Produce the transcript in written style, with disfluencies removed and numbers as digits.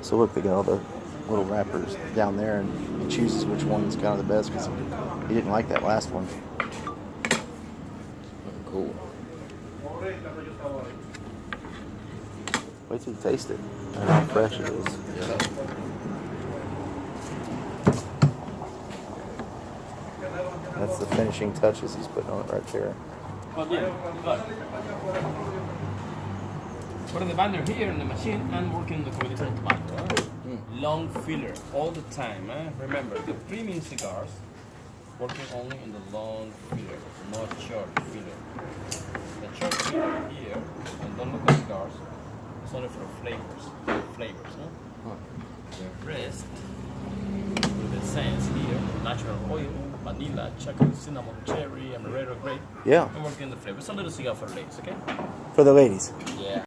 So look, they got all the little wrappers down there, and he chooses which one's kind of the best because he didn't like that last one. Cool. Wait till you taste it and how fresh it is. Yeah. That's the finishing touches he's putting on it right there. But yeah, look. Putting the binder here in the machine and working the combination tobacco. Long filler all the time. Remember, the premium cigars working only in the long filler, not short filler. The short filler here, and don't look at cigars, it's only for flavors. The rest, with the scents here, natural oil, vanilla, chocolate, cinnamon, cherry, amaretto, grape. Yeah. I'm working the flavor. It's a little cigar for ladies, okay? For the ladies. Yeah.